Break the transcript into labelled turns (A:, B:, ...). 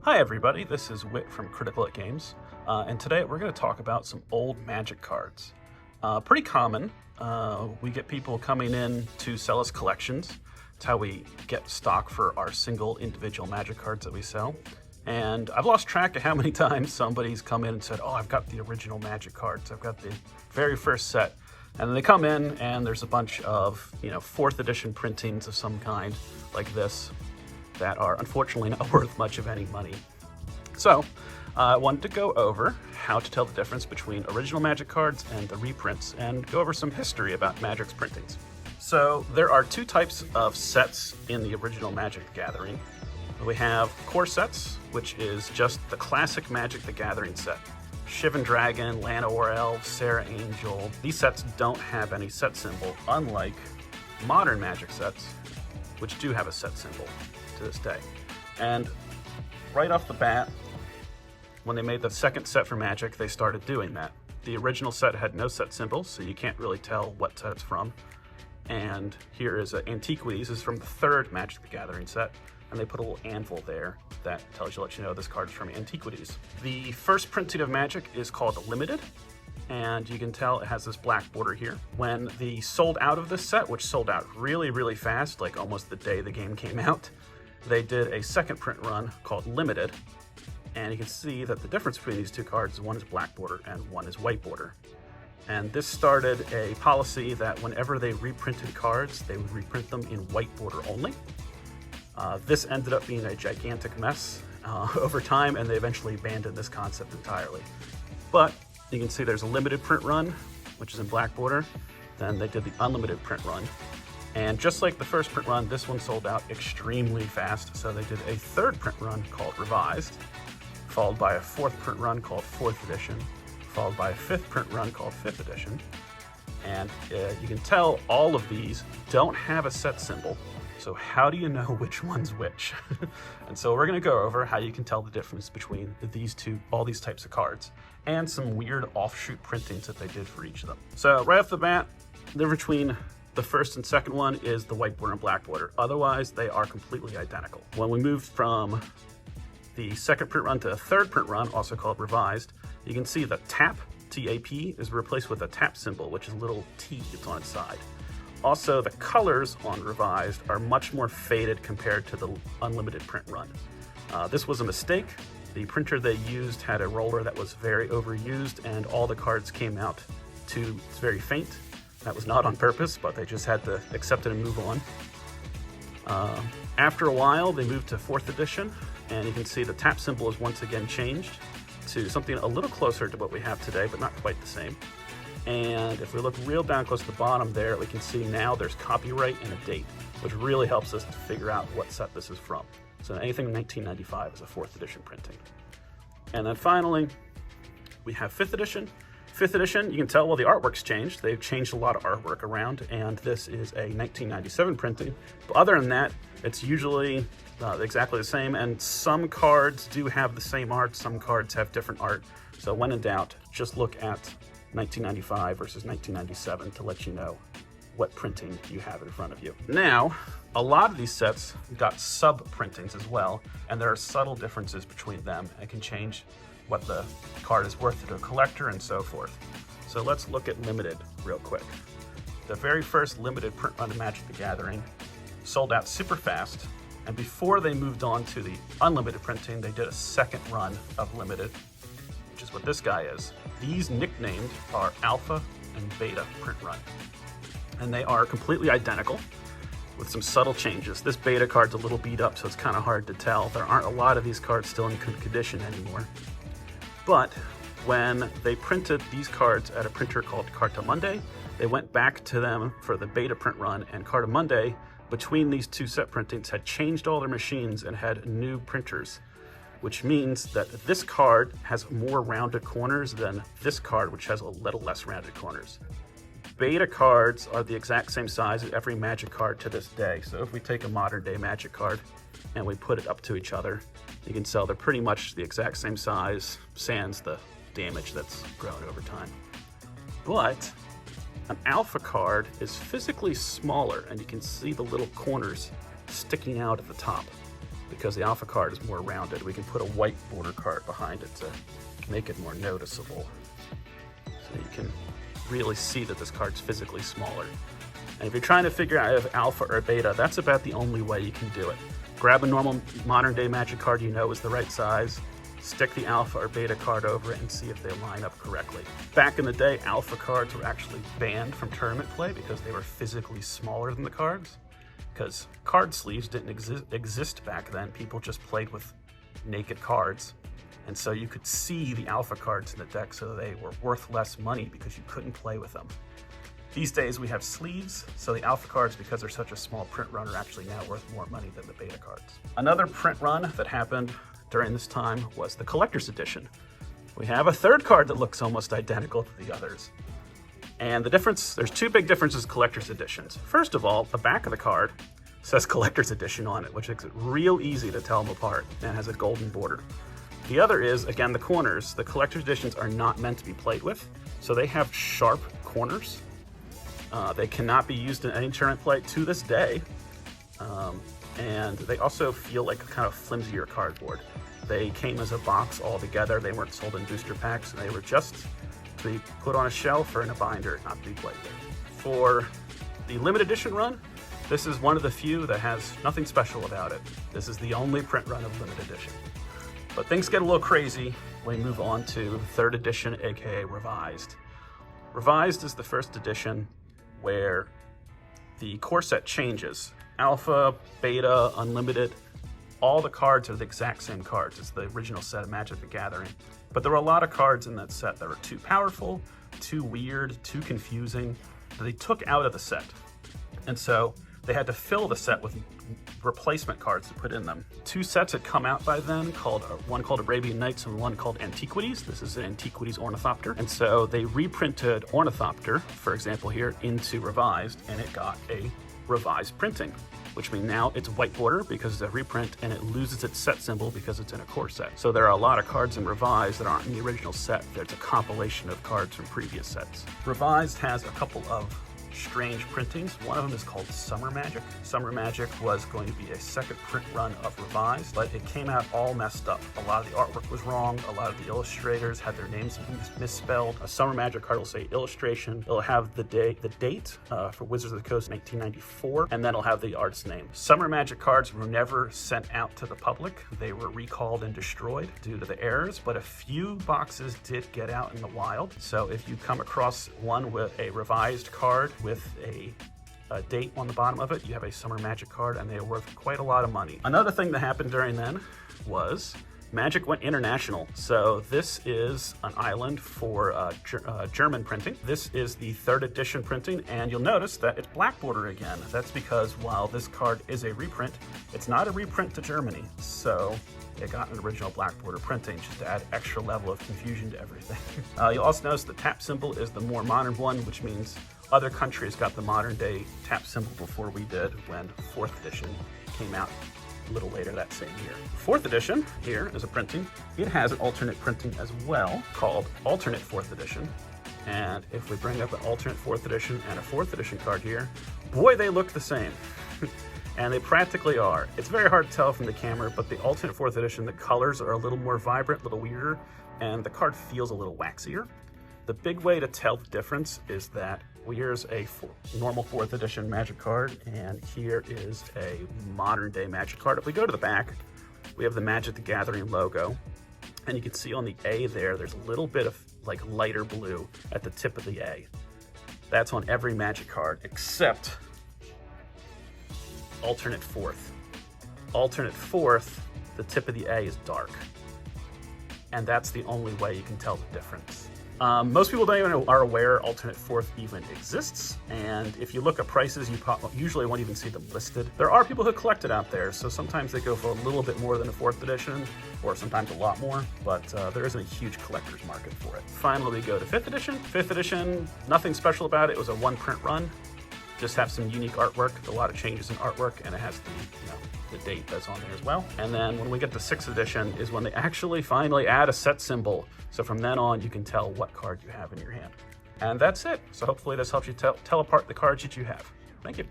A: Hi everybody, this is Whit from Critical at Games, and today we're going to talk about some old Magic cards. Pretty common. We get people coming in to sell us collections. It's how we get stock for our single individual Magic cards that we sell. And I've lost track of how many times somebody's come in and said, oh, I've got the original Magic cards. I've got the very first set. And then they come in and there's a bunch of, 4th edition printings of some kind like this that are unfortunately not worth much of any money. So I wanted to go over how to tell the difference between original Magic cards and the reprints and go over some history about Magic's printings. So there are two types of sets in the original Magic the Gathering. We have core sets, which is just the classic Magic the Gathering set. Shivan Dragon, Llanowar Elves, Serra Angel. These sets don't have any set symbol, unlike modern Magic sets, which do have a set symbol to this day. And right off the bat, when they made the second set for Magic, they started doing that. The original set had no set symbol, so you can't really tell what set it's from. And here is Antiquities. This is from the third Magic the Gathering set, and they put a little anvil there that lets you know this card is from Antiquities. The first printing of Magic is called Limited, and you can tell it has this black border here. When they sold out of this set, which sold out really, really fast, like almost the day the game came out, they did a second print run called Limited, and you can see that the difference between these two cards is one is black border and one is white border. And this started a policy that whenever they reprinted cards, they would reprint them in white border only. This ended up being a gigantic mess over time, and they eventually abandoned this concept entirely. But you can see there's a limited print run, which is in black border. Then they did the unlimited print run. And just like the first print run, this one sold out extremely fast. So they did a third print run called Revised, followed by a fourth print run called 4th edition, followed by a fifth print run called 5th edition. And you can tell all of these don't have a set symbol. So how do you know which one's which? And so we're going to go over how you can tell the difference between these two, all these types of cards, and some weird offshoot printings that they did for each of them. So right off the bat, the difference between the first and second one is the white border and black border. Otherwise, they are completely identical. When we moved from the second print run to the third print run, also called Revised, you can see the TAP, T-A-P, is replaced with a tap symbol, which is a little T that's on its side. Also, the colors on Revised are much more faded compared to the unlimited print run. This was a mistake. The printer they used had a roller that was very overused, and all the cards came out very faint. That was not on purpose, but they just had to accept it and move on. After a while, they moved to 4th edition, and you can see the tap symbol is once again changed to something a little closer to what we have today, but not quite the same. And if we look real down close to the bottom there, we can see now there's copyright and a date, which really helps us to figure out what set this is from. So anything in 1995 is a 4th edition printing. And then finally, we have 5th edition. 5th edition, you can tell, well, the artwork's changed. They've changed a lot of artwork around, and this is a 1997 printing. But other than that, it's usually exactly the same, and some cards do have the same art, some cards have different art. So when in doubt, just look at 1995 versus 1997 to let you know what printing you have in front of you. Now, a lot of these sets got sub-printings as well, and there are subtle differences between them and can change what the card is worth to a collector and so forth. So let's look at Limited real quick. The very first limited print run of Magic the Gathering sold out super fast, and before they moved on to the unlimited printing, they did a second run of Limited, which is what this guy is. These nicknamed are Alpha and Beta print run, and they are completely identical with some subtle changes. This Beta card's a little beat up, so it's kind of hard to tell. There aren't a lot of these cards still in good condition anymore. But when they printed these cards at a printer called Carta Monday, they went back to them for the Beta print run, and Carta Monday, between these two set printings, had changed all their machines and had new printers, which means that this card has more rounded corners than this card, which has a little less rounded corners. Beta cards are the exact same size as every Magic card to this day. So if we take a modern day Magic card and we put it up to each other, you can tell they're pretty much the exact same size, sans the damage that's grown over time. But an Alpha card is physically smaller, and you can see the little corners sticking out at the top. because the alpha card is more rounded. We can put a white border card behind it to make it more noticeable. So you can really see that this card's physically smaller. And if you're trying to figure out if alpha or beta, that's about the only way you can do it. Grab a normal modern day Magic card you know is the right size, stick the alpha or beta card over it and see if they line up correctly. Back in the day, alpha cards were actually banned from tournament play because they were physically smaller than the cards. Because card sleeves didn't exist back then. People just played with naked cards. And so you could see the alpha cards in the deck, so they were worth less money because you couldn't play with them. These days we have sleeves, so the alpha cards, because they're such a small print run, are actually now worth more money than the beta cards. Another print run that happened during this time was the collector's edition. We have a third card that looks almost identical to the others. And the difference, there's two big differences in collector's editions. First of all, the back of the card says collector's edition on it, which makes it real easy to tell them apart, and has a golden border. The other is, again, the corners. The collector's editions are not meant to be played with, so they have sharp corners. They cannot be used in any tournament play to this day. And they also feel like kind of flimsier cardboard. They came as a box all together. They weren't sold in booster packs, and they were just to be put on a shelf or in a binder, not to be played with. For the limited edition run, this is one of the few that has nothing special about it. This is the only print run of limited edition. But things get a little crazy when we move on to third edition, aka revised. Revised is the first edition where the core set changes. Alpha, beta, unlimited, all the cards are the exact same cards as the original set of Magic the Gathering. But there were a lot of cards in that set that were too powerful, too weird, too confusing, that they took out of the set. And so they had to fill the set with replacement cards to put in them. Two sets had come out by then, one called Arabian Nights and one called Antiquities. This is an Antiquities Ornithopter. And so they reprinted Ornithopter, for example here, into Revised, and it got a revised printing, which means now it's white border because it's a reprint, and it loses its set symbol because it's in a core set. So there are a lot of cards in Revised that aren't in the original set. There's a compilation of cards from previous sets. Revised has a couple of strange printings. One of them is called Summer Magic. Summer Magic was going to be a second print run of Revised, but it came out all messed up. A lot of the artwork was wrong. A lot of the illustrators had their names misspelled. A Summer Magic card will say illustration. It'll have the date for Wizards of the Coast 1994, and then it'll have the artist's name. Summer Magic cards were never sent out to the public. They were recalled and destroyed due to the errors, but a few boxes did get out in the wild. So if you come across one with a revised card with a date on the bottom of it, you have a Summer Magic card, and they are worth quite a lot of money. Another thing that happened during then was Magic went international. So this is an island for German printing. This is the third edition printing, and you'll notice that it's black border again. That's because while this card is a reprint, it's not a reprint to Germany. So it got an original black border printing just to add extra level of confusion to everything. You'll also notice the tap symbol is the more modern one, which means other countries got the modern day tap symbol before we did when 4th edition came out a little later that same year. 4th edition here is a printing. It has an alternate printing as well called alternate 4th edition. And if we bring up an alternate 4th edition and a 4th edition card here, boy, they look the same. And they practically are. It's very hard to tell from the camera, but the alternate 4th edition, the colors are a little more vibrant, a little weirder, and the card feels a little waxier. The big way to tell the difference is that here's a normal 4th edition Magic card, and here is a modern day Magic card. If we go to the back, we have the Magic the Gathering logo, and you can see on the A there's a little bit of like lighter blue at the tip of the A. That's on every Magic card except alternate 4th. Alternate 4th, the tip of the A is dark, and that's the only way you can tell the difference. Most people don't even are aware alternate 4th even exists, and if you look at prices, you usually won't even see them listed. There are people who collect it out there, so sometimes they go for a little bit more than a 4th edition, or sometimes a lot more, but there isn't a huge collector's market for it. Finally, we go to 5th edition. 5th edition, nothing special about it. It was a one print run. Just have some unique artwork, a lot of changes in artwork, and it has the date that's on there as well. And then when we get to 6th edition is when they actually finally add a set symbol. So from then on, you can tell what card you have in your hand. And that's it. So hopefully this helps you tell apart the cards that you have. Thank you.